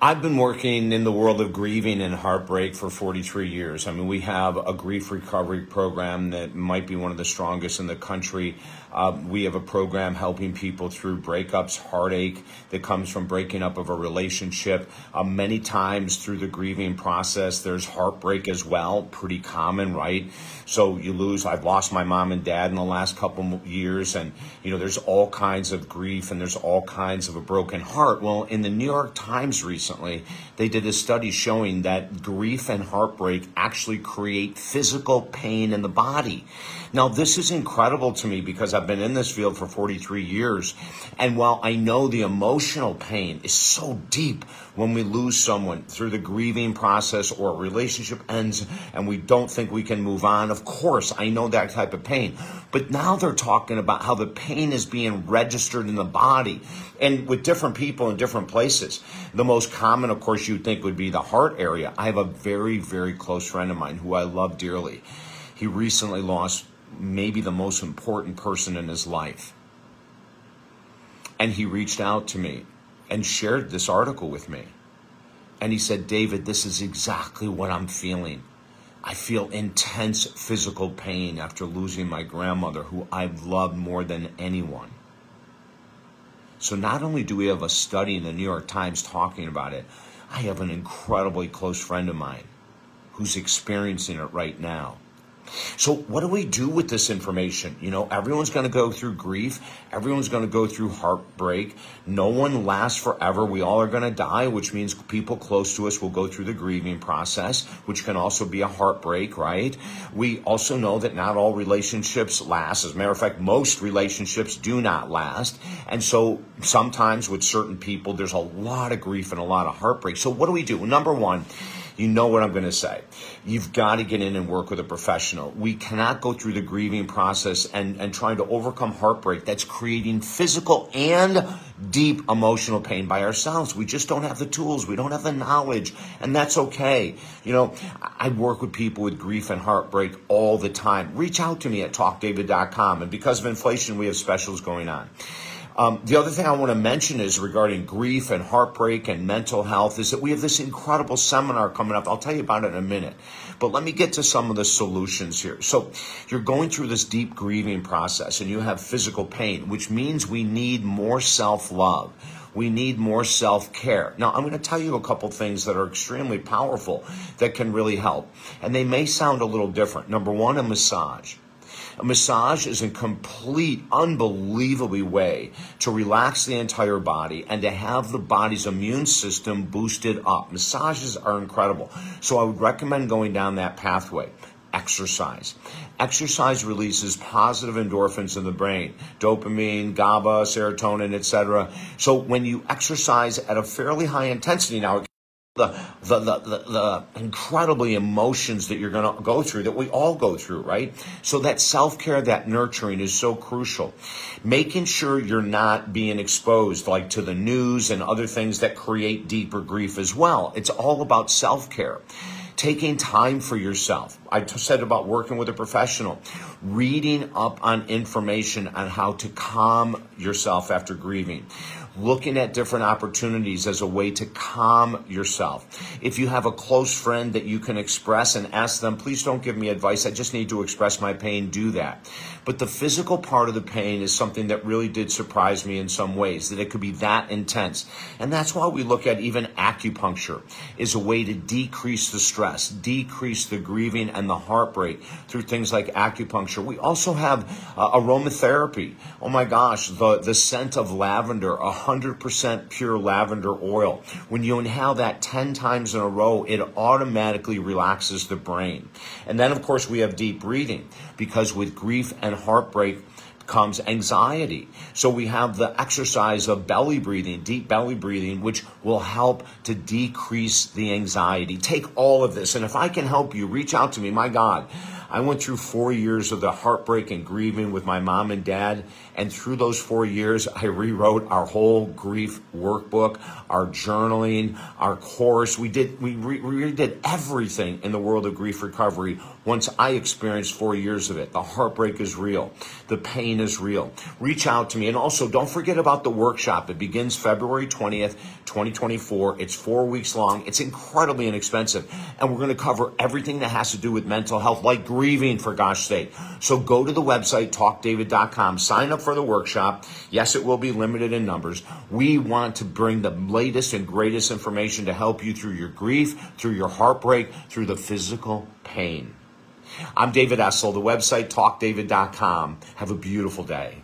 I've been working in the world of grieving and heartbreak for 43 years. I mean, we have a grief recovery program that might be one of the strongest in the country. We have a program helping people through breakups, heartache that comes from breaking up of a relationship. Many times through the grieving process, there's heartbreak as well, pretty common, right? So I've lost my mom and dad in the last couple of years, and there's all kinds of grief and there's all kinds of a broken heart. Well, in the New York Times recently, they did a study showing that grief and heartbreak actually create physical pain in the body. Now, this is incredible to me because I've been in this field for 43 years. And while I know the emotional pain is so deep when we lose someone through the grieving process or a relationship ends and we don't think we can move on, of course, I know that type of pain. But now they're talking about how the pain is being registered in the body and with different people in different places. The most common, of course, you'd think would be the heart area. I have a very, very close friend of mine who I love dearly. He recently lost maybe the most important person in his life. And he reached out to me and shared this article with me. And he said, David, this is exactly what I'm feeling. I feel intense physical pain after losing my grandmother, who I've loved more than anyone. So not only do we have a study in the New York Times talking about it, I have an incredibly close friend of mine who's experiencing it right now. So what do we do with this information? Everyone's going to go through grief. Everyone's going to go through heartbreak. No one lasts forever. We all are going to die, which means people close to us will go through the grieving process, which can also be a heartbreak, right? We also know that not all relationships last. As a matter of fact, most relationships do not last. And so sometimes with certain people, there's a lot of grief and a lot of heartbreak. So what do we do? Well, number one, you know what I'm going to say. You've got to get in and work with a professional. We cannot go through the grieving process and trying to overcome heartbreak that's creating physical and deep emotional pain by ourselves. We just don't have the tools. We don't have the knowledge, and that's okay. I work with people with grief and heartbreak all the time. Reach out to me at talkdavid.com, and because of inflation, we have specials going on. The other thing I want to mention is regarding grief and heartbreak and mental health is that we have this incredible seminar coming up. I'll tell you about it in a minute. But let me get to some of the solutions here. So you're going through this deep grieving process and you have physical pain, which means we need more self-love. We need more self-care. Now, I'm going to tell you a couple things that are extremely powerful that can really help. And they may sound a little different. Number one, a massage. A massage is a complete, unbelievable way to relax the entire body and to have the body's immune system boosted up. Massages are incredible. So I would recommend going down that pathway. Exercise. Exercise releases positive endorphins in the brain, dopamine, GABA, serotonin, etc. So when you exercise at a fairly high intensity, now the incredibly emotions that you're going to go through, that we all go through, right? So that self-care, that nurturing is so crucial. Making sure you're not being exposed to the news and other things that create deeper grief as well. It's all about self-care. Taking time for yourself. I said about working with a professional. Reading up on information on how to calm yourself after grieving. Looking at different opportunities as a way to calm yourself. If you have a close friend that you can express and ask them, please don't give me advice, I just need to express my pain, do that. But the physical part of the pain is something that really did surprise me in some ways, that it could be that intense. And that's why we look at even acupuncture as a way to decrease the stress, decrease the grieving and the heartbreak through things like acupuncture. We also have aromatherapy. Oh my gosh, the scent of lavender, 100% pure lavender oil. When you inhale that 10 times in a row, it automatically relaxes the brain. And then, of course, we have deep breathing, because with grief and heartbreak comes anxiety. So we have the exercise of belly breathing, deep belly breathing, which will help to decrease the anxiety. Take all of this, and if I can help you, reach out to me. My God, I went through 4 years of the heartbreak and grieving with my mom and dad. And through those 4 years, I rewrote our whole grief workbook, our journaling, our course. We redid everything in the world of grief recovery once I experienced 4 years of it. The heartbreak is real. The pain is real. Reach out to me. And also, don't forget about the workshop. It begins February 20th, 2024. It's 4 weeks long. It's incredibly inexpensive. And we're going to cover everything that has to do with mental health, like grieving, for gosh sake. So go to the website, talkdavid.com. Sign up for the workshop. Yes, it will be limited in numbers. We want to bring the latest and greatest information to help you through your grief, through your heartbreak, through the physical pain. I'm David Essel, the website, talkdavid.com. Have a beautiful day.